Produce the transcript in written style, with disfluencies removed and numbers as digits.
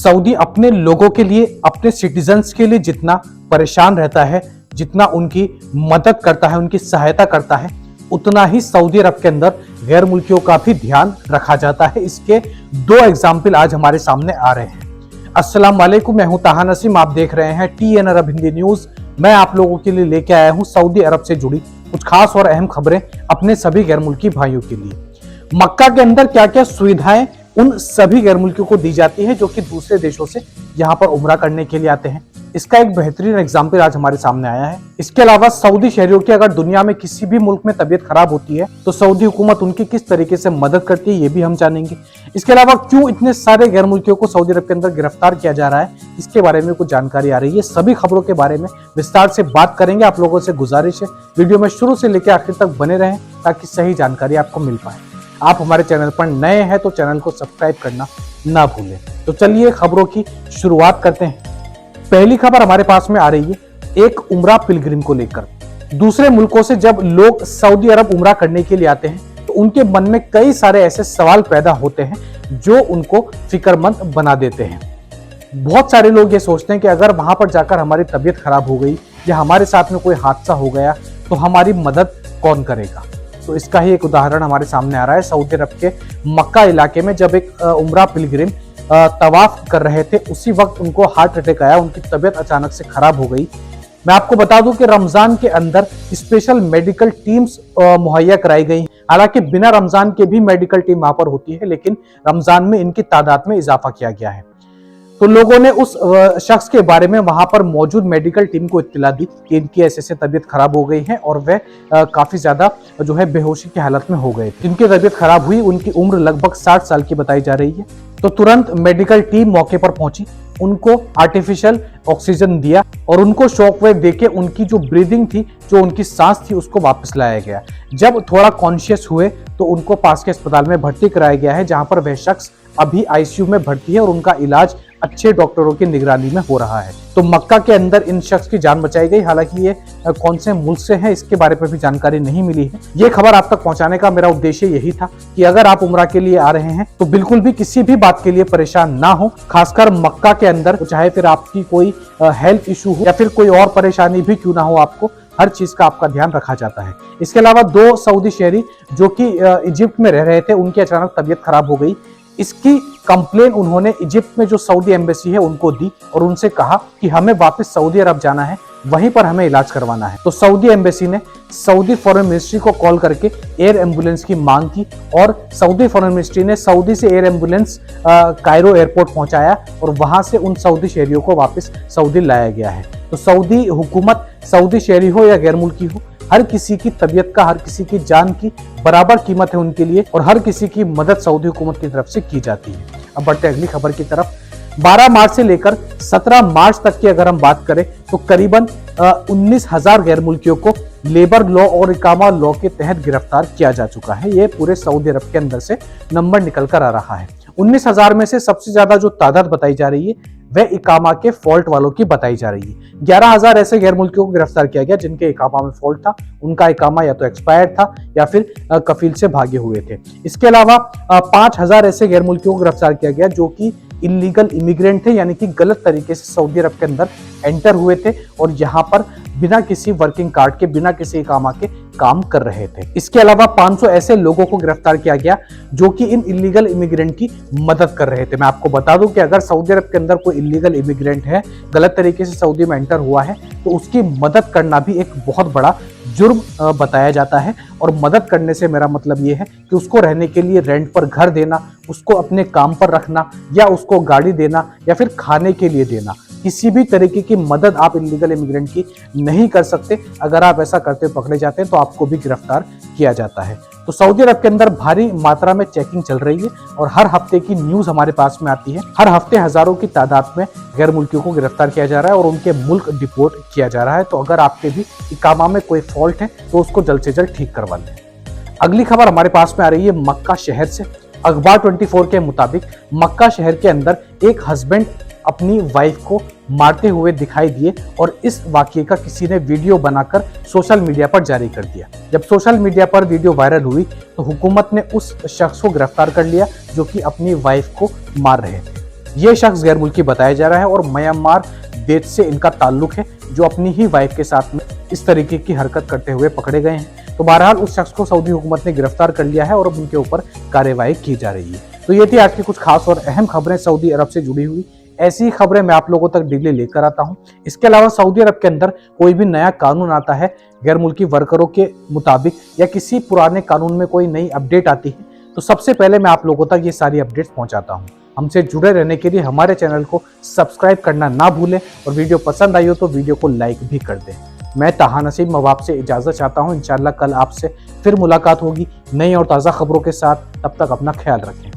Saudi अपने लोगों के लिए, अपने सिटीजन्स के लिए जितना परेशान रहता है, जितना उनकी मदद करता है, उनकी सहायता करता है, उतना ही सऊदी अरब के अंदर गैर मुल्कियों का भी ध्यान रखा जाता है। इसके दो एग्जाम्पल आज हमारे सामने आ रहे हैं। अस्सलाम वालेकुम, मैं हूं ताहा नसीम, आप देख रहे हैं TN अरब हिंदी न्यूज। मैं आप लोगों के लिए लेके आया हूं सऊदी अरब से जुड़ी कुछ खास और अहम खबरें अपने सभी गैर मुल्की भाइयों के लिए। मक्का के अंदर क्या क्या सुविधाएं उन सभी गैर मुल्कियों को दी जाती है जो कि दूसरे देशों से यहाँ पर उम्रा करने के लिए आते हैं, इसका एक बेहतरीन एग्जाम्पल आज हमारे सामने आया है। इसके अलावा सऊदी शहरियों की अगर दुनिया में किसी भी मुल्क में तबीयत खराब होती है तो सऊदी हुकूमत उनकी किस तरीके से मदद करती है, ये भी हम जानेंगे। इसके अलावा क्यों इतने सारे गैर मुल्कियों को सऊदी अरब के अंदर गिरफ्तार किया जा रहा है, इसके बारे में कुछ जानकारी आ रही है। सभी खबरों के बारे में विस्तार से बात करेंगे। आप लोगों से गुजारिश है वीडियो में शुरू से लेकर आखिर तक बने रहें ताकि सही जानकारी आपको मिल पाए। आप हमारे चैनल पर नए हैं तो चैनल को सब्सक्राइब करना ना भूलें। तो चलिए खबरों की शुरुआत करते हैं। पहली खबर हमारे पास में आ रही है एक उम्रा पिलग्रिम को लेकर। दूसरे मुल्कों से जब लोग सऊदी अरब उम्रा करने के लिए आते हैं तो उनके मन में कई सारे ऐसे सवाल पैदा होते हैं जो उनको फिक्रमंद बना देते हैं। बहुत सारे लोग ये सोचते हैं कि अगर वहां पर जाकर हमारी तबीयत खराब हो गई या हमारे साथ में कोई हादसा हो गया तो हमारी मदद कौन करेगा। तो इसका ही एक उदाहरण हमारे सामने आ रहा है। सऊदी अरब के मक्का इलाके में जब एक उम्रा पिलग्रिम तवाफ कर रहे थे, उसी वक्त उनको हार्ट अटैक आया, उनकी तबीयत अचानक से खराब हो गई। मैं आपको बता दूं कि रमजान के अंदर स्पेशल मेडिकल टीम्स मुहैया कराई गई। हालांकि बिना रमजान के भी मेडिकल टीम वहां पर होती है, लेकिन रमजान में इनकी तादाद में इजाफा किया गया है। तो लोगों ने उस शख्स के बारे में वहां पर मौजूद मेडिकल टीम को इत्तला दी कि इनकी ऐसे तबीयत खराब हो गई है और वह काफी ज्यादा जो है बेहोशी की हालत में हो गए थे। जिनकी तबीयत खराब हुई उनकी उम्र लगभग 60 साल की बताई जा रही है। तो तुरंत मेडिकल टीम मौके पर पहुंची, उनको आर्टिफिशियल ऑक्सीजन दिया और उनको शॉक वेव देके उनकी जो ब्रीदिंग थी, जो उनकी सांस थी, उसको वापस लाया गया। जब थोड़ा कॉन्शियस हुए तो उनको पास के अस्पताल में भर्ती कराया गया है, जहां पर वह शख्स अभी ICU में भर्ती है और उनका इलाज अच्छे डॉक्टरों की निगरानी में हो रहा है। तो मक्का के अंदर इन शख्स की जान बचाई गई। हालांकि ये कौन से मुल्क से है इसके बारे में भी जानकारी नहीं मिली है। ये खबर आप तक पहुंचाने का मेरा उद्देश्य यही था कि अगर आप उम्रा के लिए आ रहे हैं तो बिल्कुल भी किसी भी बात के लिए परेशान ना हो। खासकर मक्का के अंदर, चाहे फिर आपकी कोई हेल्थ इशू हो या फिर कोई और परेशानी भी क्यों ना हो, आपको हर चीज का आपका ध्यान रखा जाता है। इसके अलावा 2 सऊदी शहरी जो कि इजिप्ट में रह रहे थे, उनकी अचानक तबीयत खराब हो गई। इसकी कंप्लेन उन्होंने इजिप्ट में जो सऊदी एम्बेसी है उनको दी और उनसे कहा कि हमें वापस सऊदी अरब जाना है, वहीं पर हमें इलाज करवाना है। तो सऊदी एम्बेसी ने सऊदी फॉरेन मिनिस्ट्री को कॉल करके एयर एम्बुलेंस की मांग की और सऊदी फॉरेन मिनिस्ट्री ने सऊदी से एयर एम्बुलेंस कायरो एयरपोर्ट पहुंचाया और वहां से उन सऊदी शहरियों को वापस सऊदी लाया गया है। तो सऊदी हुकूमत, सऊदी शहरी हो या गैर मुल्की हो, हर किसी की तबीयत का, हर किसी की जान की बराबर कीमत है उनके लिए और हर किसी की मदद सऊदी हुकूमत की तरफ से की जाती है। अब बढ़ते अगली खबर की तरफ। 12 मार्च से लेकर 17 मार्च तक की अगर हम बात करें तो करीबन 19,000 गैर मुल्कियों को लेबर लॉ और इकामा लॉ के तहत गिरफ्तार किया जा चुका है। ये पूरे सऊदी अरब के अंदर से नंबर निकल कर आ रहा है। 19,000 में से सबसे ज्यादा जो तादाद बताई जा रही है वह इकामा के फॉल्ट वालों की बताई जा रही है। 11,000 ऐसे गैर मुल्कियों को गिरफ्तार किया गया जिनके इकामा में फॉल्ट था, उनका इकामा या तो एक्सपायर्ड था या फिर कफील से भागे हुए थे। इसके अलावा 5,000 ऐसे गैर मुल्कियों को गिरफ्तार किया गया जो कि इलीगल इमिग्रेंट थे, यानी कि गलत तरीके से सऊदी अरब के अंदर एंटर हुए थे और यहाँ पर बिना किसी वर्किंग कार्ड के, बिना किसी इकामा के काम कर रहे थे। इसके अलावा 500 ऐसे लोगों को गिरफ्तार किया गया जो कि इन इलीगल इमिग्रेंट की मदद कर रहे थे। मैं आपको बता दूं कि अगर सऊदी अरब के अंदर कोई इलीगल इमिग्रेंट है, गलत तरीके से सऊदी में एंटर हुआ है, तो उसकी मदद करना भी एक बहुत बड़ा जुर्म बताया जाता है। और मदद करने से मेरा मतलब ये है कि उसको रहने के लिए रेंट पर घर देना, उसको अपने काम पर रखना या उसको गाड़ी देना या फिर खाने के लिए देना। किसी भी तरीके की मदद आप इलीगल इमिग्रेंट की नहीं कर सकते। अगर आप ऐसा करते पकड़े जाते हैं तो आपको भी गिरफ्तार किया जाता है। तो सऊदी अरब के अंदर भारी मात्रा में चेकिंग चल रही है और हर हफ्ते की न्यूज हमारे पास में आती है। हर हफ्ते हजारों की तादाद में गैर मुल्कियों को गिरफ्तार किया जा रहा है और उनके मुल्क डिपोर्ट किया जा रहा है। तो अगर आपके भी इकामा में कोई फॉल्ट है तो उसको जल्द से जल्द ठीक करवा लें। अगली खबर हमारे पास में आ रही है मक्का शहर से। अखबार 24 के मुताबिक मक्का शहर के अंदर एक हस्बैंड अपनी वाइफ को मारते हुए दिखाई दिए और इस वाकये का किसी ने वीडियो बनाकर सोशल मीडिया पर जारी कर दिया। जब सोशल मीडिया पर वीडियो वायरल हुई तो हुकूमत ने उस शख्स को गिरफ्तार कर लिया जो कि अपनी वाइफ को मार रहे थे। ये शख्स गैर मुल्की बताया जा रहा है और म्यांमार देश से इनका ताल्लुक है, जो अपनी ही वाइफ के साथ में इस तरीके की हरकत करते हुए पकड़े गए हैं। तो बहरहाल उस शख्स को सऊदी हुकूमत ने गिरफ्तार कर लिया है और अब उनके ऊपर कार्रवाई की जा रही है। तो ये थी आज की कुछ खास और अहम खबरें सऊदी अरब से जुड़ी हुई। ऐसी खबरें मैं आप लोगों तक डेली लेकर आता हूं। इसके अलावा सऊदी अरब के अंदर कोई भी नया कानून आता है गैर मुल्की वर्करों के मुताबिक, या किसी पुराने कानून में कोई नई अपडेट आती है, तो सबसे पहले मैं आप लोगों तक ये सारी अपडेट्स पहुंचाता हूं। हमसे जुड़े रहने के लिए हमारे चैनल को सब्सक्राइब करना ना भूलें और वीडियो पसंद आई हो तो वीडियो को लाइक भी कर दें। मैं ताहा नसीम अब आपसे इजाजत चाहता हूं। इंशाल्लाह कल आपसे फिर मुलाकात होगी नई और ताज़ा खबरों के साथ। तब तक अपना ख्याल रखें।